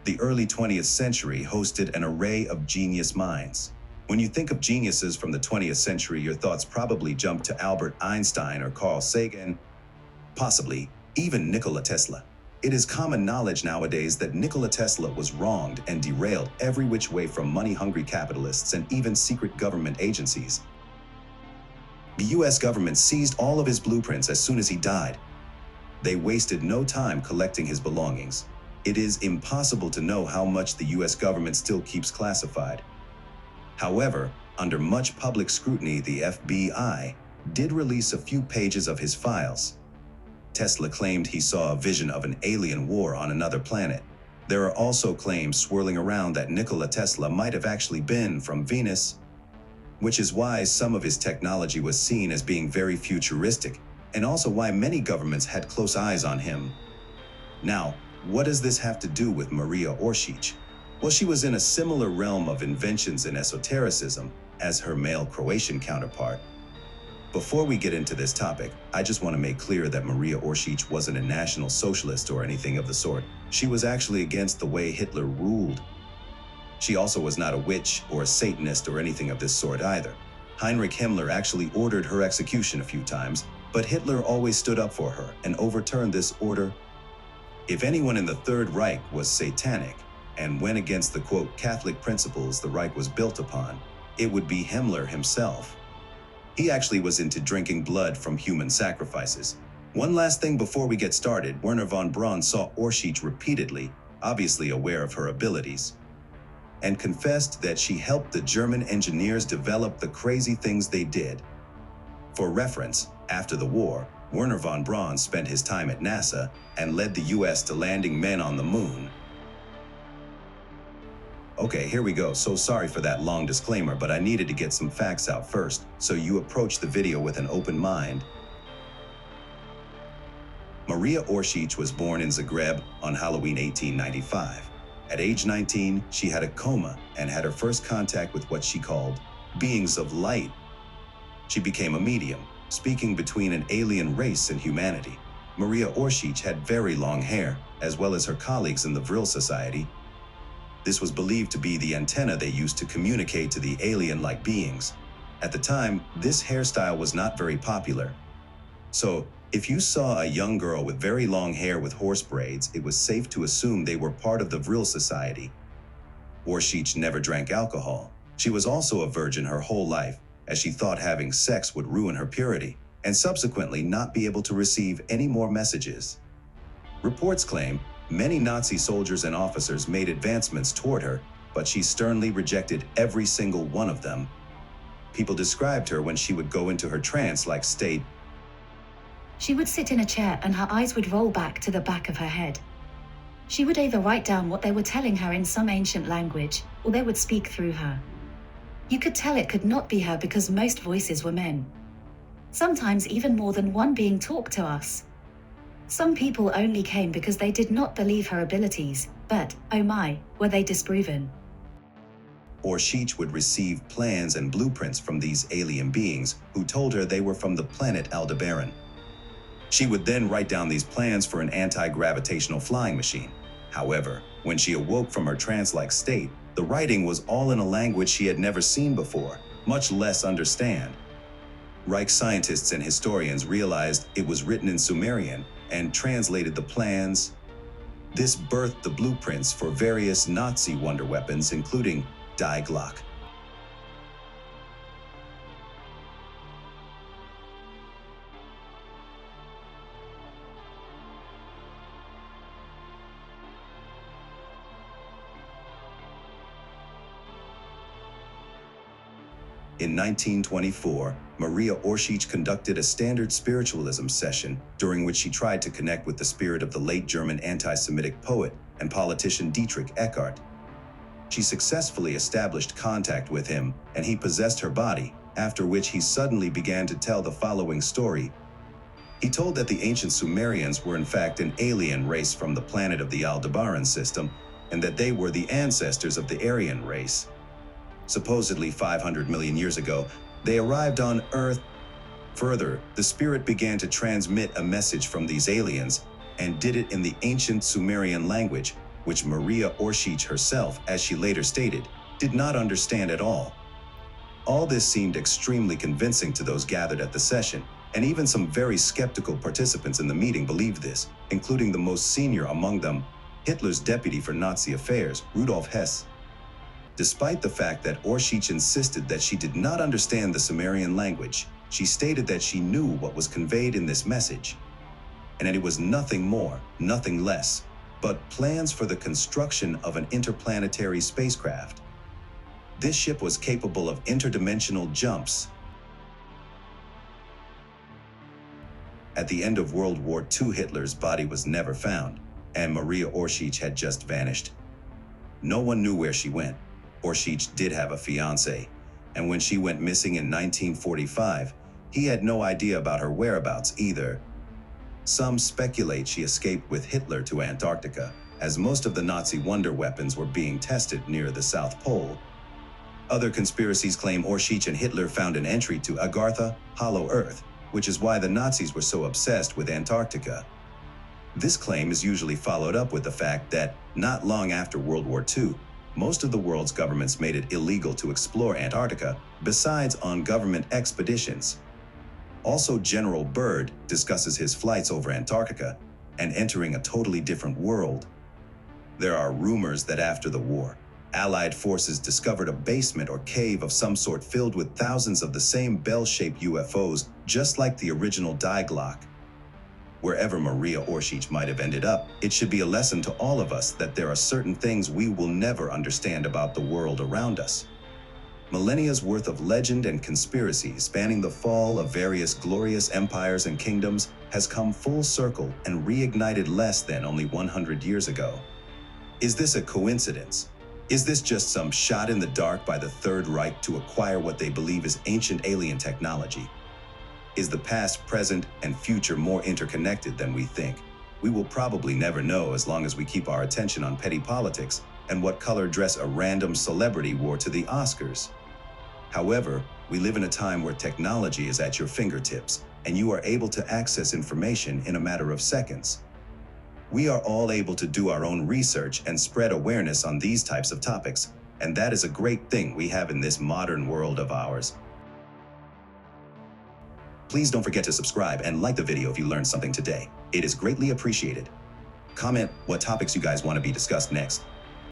The early 20th century hosted an array of genius minds. When you think of geniuses from the 20th century, your thoughts probably jump to Albert Einstein or Carl Sagan, possibly even Nikola Tesla. It is common knowledge nowadays that Nikola Tesla was wronged and derailed every which way from money-hungry capitalists and even secret government agencies. The US government seized all of his blueprints as soon as he died. They wasted no time collecting his belongings. It is impossible to know how much the US government still keeps classified. However, under much public scrutiny, the FBI did release a few pages of his files. Tesla claimed he saw a vision of an alien war on another planet. There are also claims swirling around that Nikola Tesla might have actually been from Venus, which is why some of his technology was seen as being very futuristic, and also why many governments had close eyes on him. Now, what does this have to do with Marija ORSIC? Well, she was in a similar realm of inventions and esotericism as her male Croatian counterpart. Before we get into this topic, I just want to make clear that Marija ORSIC wasn't a National Socialist or anything of the sort. She was actually against the way Hitler ruled. She also was not a witch or a Satanist or anything of this sort either. Heinrich Himmler actually ordered her execution a few times, but Hitler always stood up for her and overturned this order. If anyone in the Third Reich was satanic and went against the quote Catholic principles the Reich was built upon, it would be Himmler himself. He actually was into drinking blood from human sacrifices. One last thing before we get started, Wernher von Braun saw ORSIC repeatedly, obviously aware of her abilities, and confessed that she helped the German engineers develop the crazy things they did. For reference, after the war, Wernher von Braun spent his time at NASA and led the US to landing men on the moon. Okay, here we go. So sorry for that long disclaimer, but I needed to get some facts out first, so you approach the video with an open mind. Marija ORSIC was born in Zagreb on Halloween 1895. At age 19, she had a coma and had her first contact with what she called beings of light. She became a medium, speaking between an alien race and humanity. Marija ORSIC had very long hair, as well as her colleagues in the VRIL Society. This was believed to be the antenna they used to communicate to the alien-like beings. At the time, this hairstyle was not very popular. So, if you saw a young girl with very long hair with horse braids, it was safe to assume they were part of the VRIL Society. ORSIC never drank alcohol. She was also a virgin her whole life, as she thought having sex would ruin her purity, and subsequently not be able to receive any more messages. Reports claim many Nazi soldiers and officers made advancements toward her, but she sternly rejected every single one of them. People described her when she would go into her trance-like state. She would sit in a chair and her eyes would roll back to the back of her head. She would either write down what they were telling her in some ancient language, or they would speak through her. You could tell it could not be her because most voices were men. Sometimes even more than one being talked to us. Some people only came because they did not believe her abilities, but, oh my, were they disproven. ORSIC would receive plans and blueprints from these alien beings who told her they were from the planet Aldebaran. She would then write down these plans for an anti-gravitational flying machine. However, when she awoke from her trance-like state, the writing was all in a language she had never seen before, much less understand. Reich scientists and historians realized it was written in Sumerian and translated the plans. This birthed the blueprints for various Nazi wonder weapons, including Die Glock. In 1924, Marija ORSIC conducted a standard spiritualism session during which she tried to connect with the spirit of the late German anti-Semitic poet and politician Dietrich Eckart. She successfully established contact with him, and he possessed her body, after which he suddenly began to tell the following story. He told that the ancient Sumerians were in fact an alien race from the planet of the Aldebaran system, and that they were the ancestors of the Aryan race. Supposedly 500 million years ago, they arrived on Earth. Further, the spirit began to transmit a message from these aliens and did it in the ancient Sumerian language, which Maria ORSIC herself, as she later stated, did not understand at all. All this seemed extremely convincing to those gathered at the session, and even some very skeptical participants in the meeting believed this, including the most senior among them, Hitler's deputy for Nazi affairs, Rudolf Hess. Despite the fact that ORSIC insisted that she did not understand the Sumerian language, she stated that she knew what was conveyed in this message, and that it was nothing more, nothing less, but plans for the construction of an interplanetary spacecraft. This ship was capable of interdimensional jumps. At the end of World War II, Hitler's body was never found, and Maria ORSIC had just vanished. No one knew where she went. ORSIC did have a fiancé, and when she went missing in 1945, he had no idea about her whereabouts either. Some speculate she escaped with Hitler to Antarctica, as most of the Nazi wonder weapons were being tested near the South Pole. Other conspiracies claim ORSIC and Hitler found an entry to Agartha, Hollow Earth, which is why the Nazis were so obsessed with Antarctica. This claim is usually followed up with the fact that, not long after World War II, most of the world's governments made it illegal to explore Antarctica, besides on government expeditions. Also, General Byrd discusses his flights over Antarctica and entering a totally different world. There are rumors that after the war, Allied forces discovered a basement or cave of some sort filled with thousands of the same bell-shaped UFOs, just like the original Die Glocke. Wherever Maria ORSIC might have ended up, it should be a lesson to all of us that there are certain things we will never understand about the world around us. Millennia's worth of legend and conspiracy spanning the fall of various glorious empires and kingdoms has come full circle and reignited less than only 100 years ago. Is this a coincidence? Is this just some shot in the dark by the Third Reich to acquire what they believe is ancient alien technology? Is the past, present, and future more interconnected than we think? We will probably never know as long as we keep our attention on petty politics and what color dress a random celebrity wore to the Oscars. However, we live in a time where technology is at your fingertips, and you are able to access information in a matter of seconds. We are all able to do our own research and spread awareness on these types of topics, and that is a great thing we have in this modern world of ours. Please don't forget to subscribe and like the video if you learned something today. It is greatly appreciated. Comment what topics you guys want to be discussed next.